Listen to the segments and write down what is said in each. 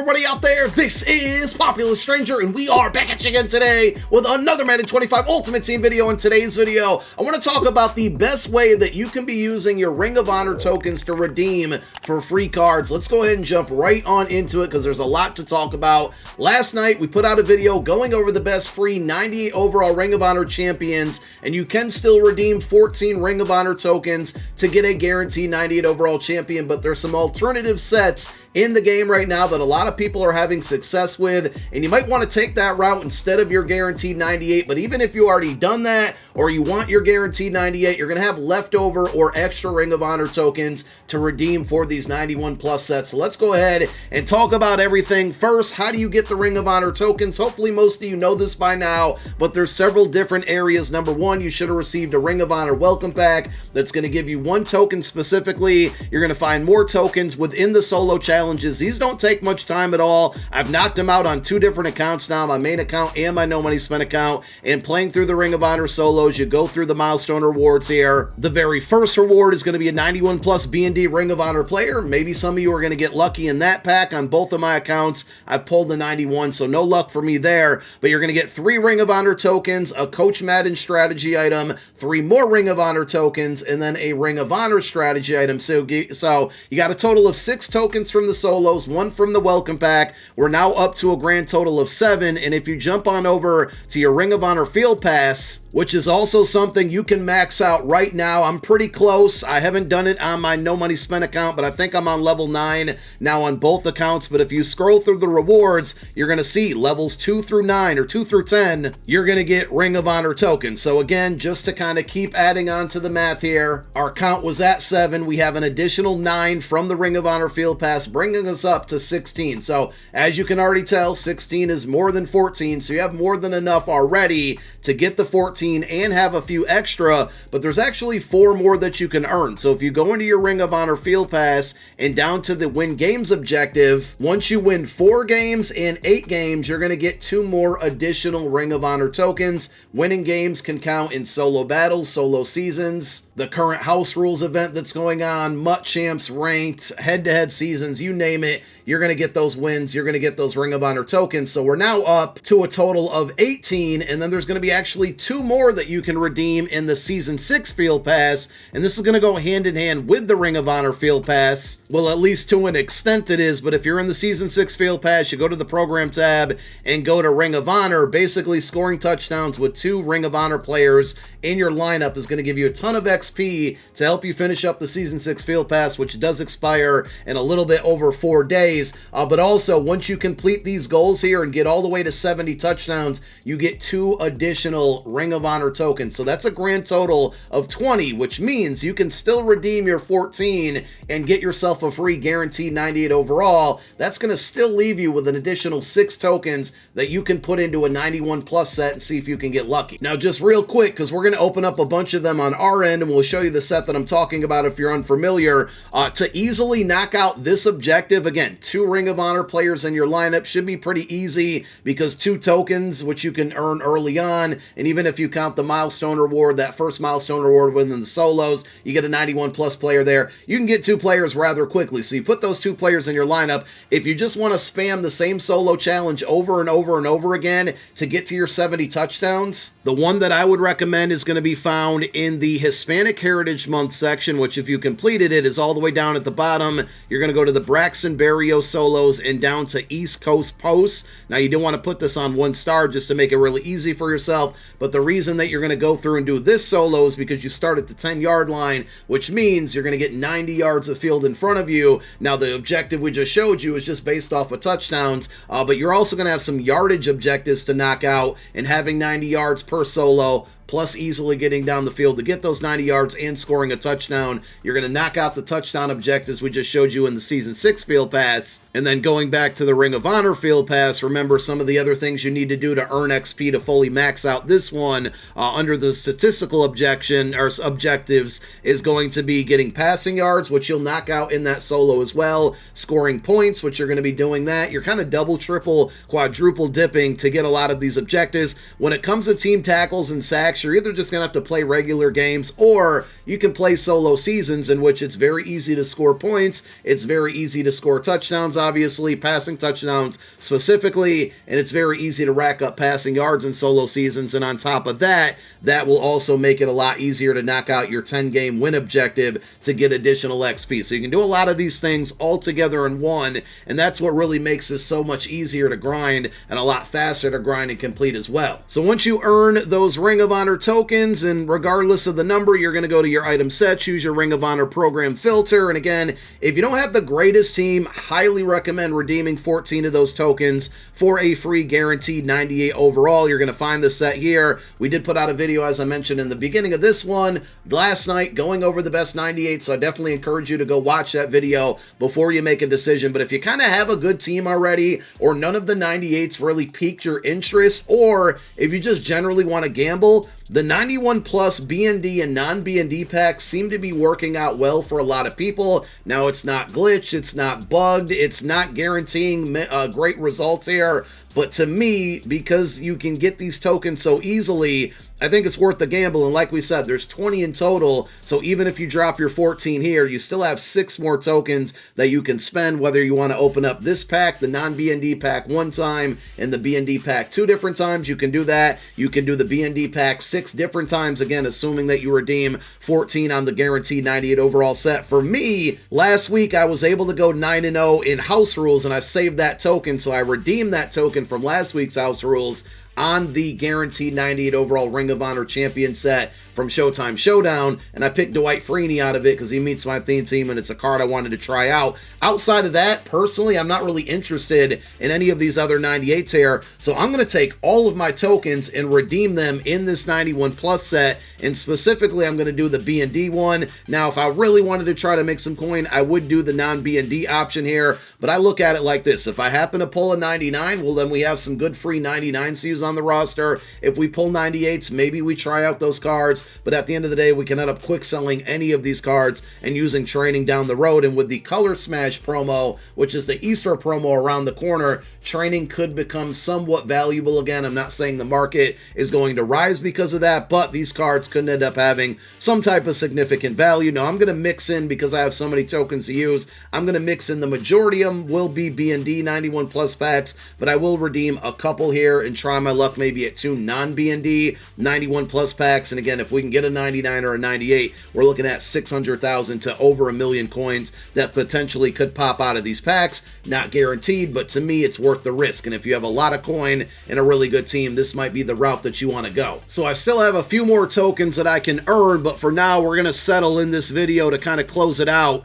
everybody out there? This is Popular Stranger, and we are back at you again today with another Madden 25 Ultimate Team video. In today's video, I want to talk about the best way that you can be using your Ring of Honor tokens to redeem for free cards. Let's go ahead and jump right on into it because there's a lot to talk about. Last night, we put out a video going over the best free 98 overall Ring of Honor champions, and you can still redeem 14 Ring of Honor tokens to get a guaranteed 98 overall champion, but there's some alternative sets in the game right now that a lot of people are having success with, and you might want to take that route instead of your guaranteed 98. But even if you already done that, or you want your guaranteed 98, you're going to have leftover or extra Ring of Honor tokens to redeem for these 91 plus sets. So let's go ahead and talk about everything. First, how do you get the Ring of Honor tokens? Hopefully most of you know this by now, but there's several different areas. Number one, you should have received a Ring of Honor welcome pack that's going to give you one token specifically. You're going to find more tokens within the solo challenges. These don't take much time at all. I've knocked them out on two different accounts now, my main account and my No Money Spent account, and playing through the Ring of Honor solos, you go through the milestone rewards here. The very first reward is going to be a 91 plus B&D Ring of Honor player. Maybe some of you are going to get lucky in that pack. On both of my accounts, I pulled the 91, so no luck for me there, but you're going to get 3 Ring of Honor tokens, a Coach Madden strategy item, 3 more Ring of Honor tokens, and then a Ring of Honor strategy item. So you got a total of 6 tokens from the solos, 1 from the welcome pack. We're now up to a grand total of 7, and if you jump on over to your Ring of Honor Field Pass, which is also something you can max out right now. I'm pretty close. I haven't done it on my No Money Spent account, but I think I'm on level 9 now on both accounts. But if you scroll through the rewards, you're going to see levels 2 through 9 or 2 through 10, you're going to get Ring of Honor tokens. So again, just to kind of keep adding on to the math here, our count was at 7. We have an additional 9 from the Ring of Honor Field Pass, bringing us up to 16. So as you can already tell, 16 is more than 14. So you have more than enough already to get the 14 and have a few extra, but there's actually 4 more that you can earn. So if you go into your Ring of Honor Field Pass and down to the win games objective, once you win 4 games and 8 games, you're going to get 2 more additional Ring of Honor tokens. Winning games can count in solo battles, solo seasons, the current house rules event that's going on, MUT Champs, ranked, head-to-head seasons, you name it, you're going to get those wins, you're going to get those Ring of Honor tokens. So we're now up to a total of 18, and then there's going to be actually 2 more that you can redeem in the Season 6 Field Pass, and this is going to go hand in hand with the Ring of Honor Field Pass. Well, at least to an extent it is, but if you're in the Season 6 Field Pass, you go to the Program tab and go to Ring of Honor. Basically, scoring touchdowns with 2 Ring of Honor players in your lineup is going to give you a ton of XP to help you finish up the Season 6 Field Pass, which does expire in a little bit over 4 days. But also, once you complete these goals here and get all the way to 70 touchdowns, you get 2 additional Ring of Honor tokens. So that's a grand total of 20, which means you can still redeem your 14 and get yourself a free guaranteed 98 overall. That's going to still leave you with an additional 6 tokens that you can put into a 91 plus set and see if you can get lucky. Now, just real quick, because we're going to open up a bunch of them on our end, and we'll show you the set that I'm talking about if you're unfamiliar. To easily knock out this objective, again, 2 Ring of Honor players in your lineup should be pretty easy because 2 tokens, which you can earn early on, and even if you count the milestone reward, that first milestone reward within the solos, you get a 91 plus player there. You can get 2 players rather quickly. So you put those 2 players in your lineup. If you just want to spam the same solo challenge over and over and over again to get to your 70 touchdowns, the one that I would recommend is going to be found in the Hispanic Heritage Month section, which if you completed it is all the way down at the bottom. You're going to go to the Braxton Berrios solos and down to East Coast Posts. Now you don't want to put this on 1 star just to make it really easy for yourself, but the reason that you're going to go through and do this solo is because you start at the 10-yard line, which means you're going to get 90 yards of field in front of you. Now the objective we just showed you is just based off of touchdowns, but you're also going to have some yardage objectives to knock out, and having 90 yards per solo plus easily getting down the field to get those 90 yards and scoring a touchdown. You're going to knock out the touchdown objectives we just showed you in the Season 6 Field Pass. And then going back to the Ring of Honor Field Pass, remember some of the other things you need to do to earn XP to fully max out this one under the statistical objection or objectives is going to be getting passing yards, which you'll knock out in that solo as well, scoring points, which you're going to be doing that. You're kind of double, triple, quadruple dipping to get a lot of these objectives. When it comes to team tackles and sacks, packs, you're either just going to have to play regular games, or you can play solo seasons, in which it's very easy to score points. It's very easy to score touchdowns, obviously, passing touchdowns specifically, and it's very easy to rack up passing yards in solo seasons. And on top of that, that will also make it a lot easier to knock out your 10-game win objective to get additional XP. So you can do a lot of these things all together in one, and that's what really makes this so much easier to grind and a lot faster to grind and complete as well. So once you earn those Ring of Honor tokens, and regardless of the number, you're going to go to your item set, choose your Ring of Honor program filter, and again, if you don't have the greatest team, highly recommend redeeming 14 of those tokens for a free guaranteed 98 overall. You're going to find the set here. We did put out a video, as I mentioned in the beginning of this one, last night, going over the best 98, so I definitely encourage you to go watch that video before you make a decision. But if you kind of have a good team already, or none of the 98s really piqued your interest, or if you just generally want to gamble, the 91 plus BND and non-BND packs seem to be working out well for a lot of people. Now, it's not glitched, it's not bugged, it's not guaranteeing great results here, but to me, because you can get these tokens so easily, I think it's worth the gamble. And like we said, there's 20 in total, so even if you drop your 14 here, you still have 6 more tokens that you can spend, whether you want to open up this pack, the non-BND pack, 1 time, and the BND pack 2 different times. You can do that. You can do the BND pack 6 different times, again, assuming that you redeem 14 on the guaranteed 98 overall set. For me, last week, I was able to go 9-0 in house rules, and I saved that token, so I redeemed that token from last week's house rules on the guaranteed 98 overall Ring of Honor champion set from Showtime Showdown, and I picked Dwight Freeney out of it because he meets my theme team and it's a card I wanted to try out. Outside of that, personally, I'm not really interested in any of these other 98s here, so I'm going to take all of my tokens and redeem them in this 91 plus set, and specifically I'm going to do the B&D one. Now, if I really wanted to try to make some coin, I would do the non-B&D option here, but I look at it like this. If I happen to pull a 99, well, then we have some good free 99s to use on the roster. If we pull 98s, maybe we try out those cards, but at the end of the day, we can end up quick selling any of these cards and using training down the road. And with the Color Smash promo, which is the Easter promo around the corner, training could become somewhat valuable again. I'm not saying the market is going to rise because of that, but these cards could end up having some type of significant value. Now, I'm going to mix in, because I have so many tokens to use, I'm going to mix in the majority of them will be B&D 91 plus packs, but I will redeem a couple here and try my luck maybe at 2 non-B&D 91 plus packs. And again, if we can get a 99 or a 98, we're looking at 600,000 to over 1 million coins that potentially could pop out of these packs. Not guaranteed, but to me, it's worth the risk. And if you have a lot of coin and a really good team, this might be the route that you want to go. So I still have a few more tokens that I can earn, but for now, we're going to settle in this video to kind of close it out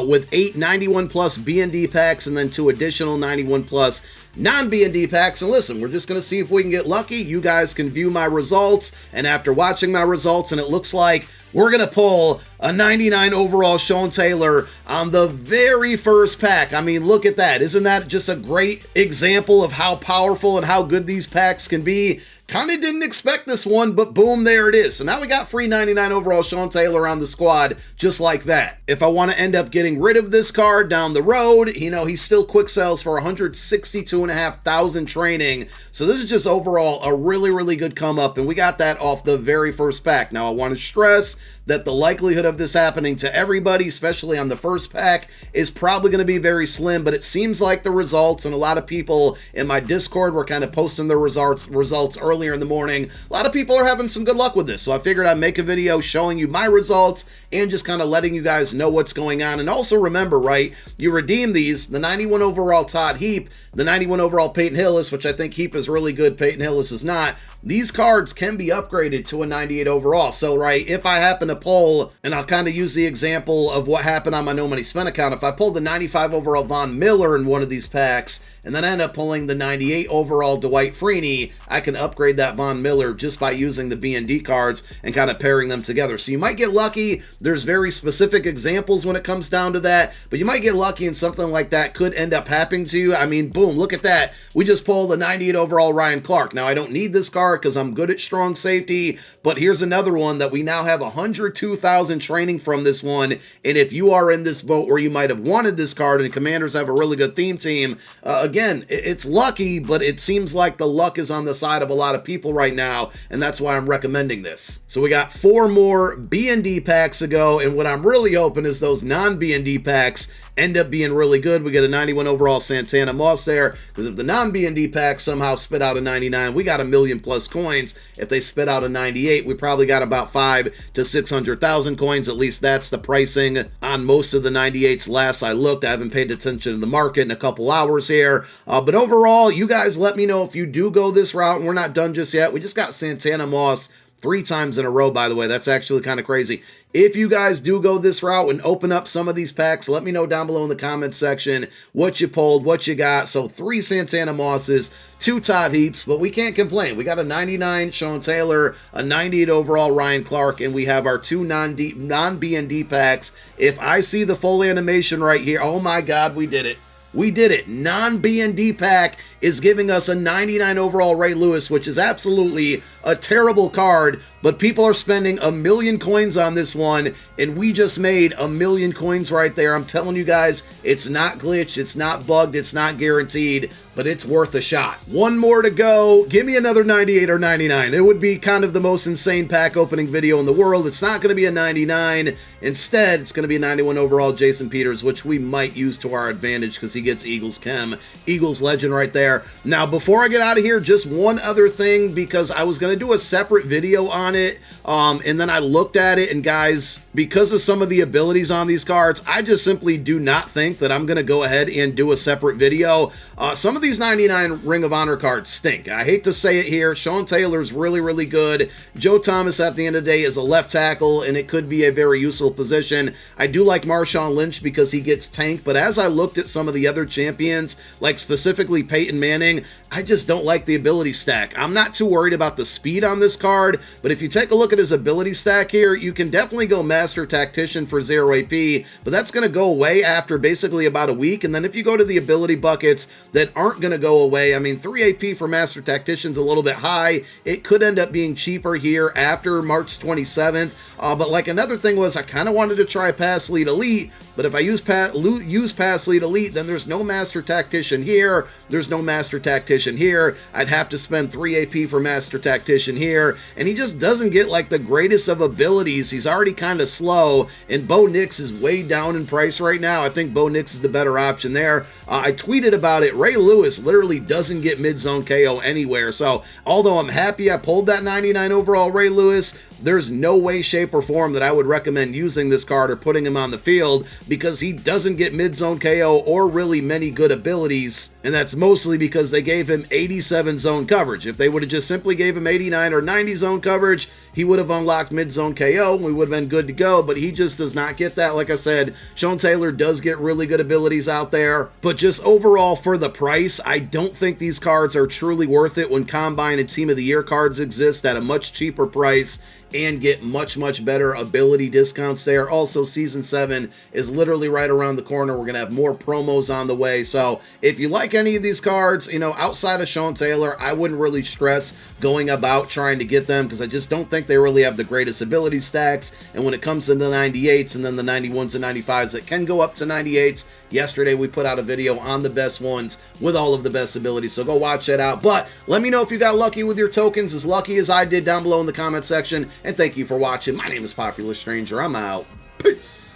with 8 91 plus B&D packs and then 2 additional 91 plus non-B&D packs. And listen, we're just going to see if we can get lucky. You guys can view my results, and after watching my results, and it looks like we're going to pull a 99 overall Sean Taylor on the very first pack. I mean, look at that. Isn't that just a great example of how powerful and how good these packs can be? Kind of didn't expect this one, but boom, there it is. So now we got free 99 overall Sean Taylor on the squad, just like that. If I want to end up getting rid of this card down the road, you know, he still quick sells for 162,500 training. So this is just overall a really, really good come up, and we got that off the very first pack. Now, I want to stress that the likelihood of this happening to everybody, especially on the first pack, is probably going to be very slim, but it seems like the results, and a lot of people in my Discord were kind of posting their results earlier in the morning. A lot of people are having some good luck with this, so I figured I'd make a video showing you my results and just kind of letting you guys know what's going on. And also remember, right, you redeem these, the 91 overall Todd Heap, the 91 overall Peyton Hillis, which I think Heap is really good, Peyton Hillis is not. These cards can be upgraded to a 98 overall. So, right, if I happen to pull, and I'll kind of use the example of what happened on my No Money Spent account, if I pulled the 95 overall Von Miller in one of these packs, and then I end up pulling the 98 overall Dwight Freeney, I can upgrade that Von Miller just by using the B&D cards and kind of pairing them together. So you might get lucky. There's very specific examples when it comes down to that, but you might get lucky and something like that could end up happening to you. I mean, boom, look at that. We just pulled the 98 overall Ryan Clark. Now, I don't need this card because I'm good at strong safety, but here's another one that we now have 102,000 training from this one, and if you are in this boat where you might have wanted this card and Commanders have a really good theme team, again, it's lucky, but it seems like the luck is on the side of a lot of people right now, and that's why I'm recommending this. So we got 4 more B&D packs to go, and what I'm really hoping is those non-B&D packs end up being really good. We get a 91 overall Santana Moss there, because if the non-B&D packs somehow spit out a 99, we got 1 million plus coins. If they spit out a 98, we probably got about 5 to 600,000 coins. At least that's the pricing on most of the 98s last I looked. I haven't paid attention to the market in a couple hours here, but overall, you guys let me know if you do go this route, and we're not done just yet. We just got Santana Moss 3 times in a row, by the way. That's actually kind of crazy. If you guys do go this route and open up some of these packs, let me know down below in the comments section what you pulled, what you got. So 3 Santana Mosses, 2 Todd Heaps, but we can't complain. We got a 99 Sean Taylor, a 98 overall Ryan Clark, and we have our 2 non-B&D packs. If I see the full animation right here, oh my God, we did it. We did it. Non-B&D pack is giving us a 99 overall Ray Lewis, which is absolutely a terrible card, but people are spending 1 million coins on this one, and we just made 1 million coins right there. I'm telling you guys, it's not glitched, it's not bugged, it's not guaranteed, but it's worth a shot. 1 more to go. Give me another 98 or 99. It would be kind of the most insane pack opening video in the world. It's not going to be a 99. Instead, it's going to be a 91 overall Jason Peters, which we might use to our advantage because he gets Eagles Chem. Eagles legend right there. Now, before I get out of here, just one other thing, because I was going to do a separate video on it, and then I looked at it, and guys, because of some of the abilities on these cards, I just simply do not think that I'm going to go ahead and do a separate video. Some of these 99 Ring of Honor cards stink. I hate to say it here. Sean Taylor's really, really good. Joe Thomas, at the end of the day, is a left tackle, and it could be a very useful position. I do like Marshawn Lynch because he gets tanked, but as I looked at some of the other champions, like specifically Peyton Manning, I just don't like the ability stack. I'm not too worried about the speed on this card, but if you take a look at his ability stack here, you can definitely go Master Tactician for 0 AP, but that's going to go away after basically about a week. And then if you go to the ability buckets that aren't going to go away, I mean, 3 AP for Master Tactician's a little bit high. It could end up being cheaper here after March 27th. But like another thing was, I kind of wanted to try Pass Lead Elite, but if I use Pass Lead Elite, then there's no Master Tactician here, there's no Master Tactician here. I'd have to spend 3 AP for Master Tactician here, and he just doesn't get like the greatest of abilities. He's already kind of slow, and Bo Nix is way down in price right now. I think Bo Nix is the better option there. I tweeted about it. Ray Lewis literally doesn't get mid-zone KO anywhere, so although I'm happy I pulled that 99 overall Ray Lewis, there's no way, shape, or form that I would recommend using this card or putting him on the field, because he doesn't get mid-zone KO or really many good abilities, and that's mostly because they gave him 87 zone coverage. If they would have just simply gave him 89 or 90 zone coverage, he would have unlocked mid-zone KO, and we would have been good to go, but he just does not get that. Like I said, Sean Taylor does get really good abilities out there, but just overall for the price, I don't think these cards are truly worth it when Combine and Team of the Year cards exist at a much cheaper price and get much better ability discounts there. Also, Season 7 is literally right around the corner. We're going to have more promos on the way. So if you like any of these cards, you know, outside of Sean Taylor, I wouldn't really stress going about trying to get them, because I just don't think they really have the greatest ability stacks. And when it comes to the 98s and then the 91s and 95s that can go up to 98s, yesterday we put out a video on the best ones with all of the best abilities, so go watch that out. But let me know if you got lucky with your tokens, as lucky as I did, down below in the comment section. And thank you for watching. My name is Popular Stranger. I'm out. Peace.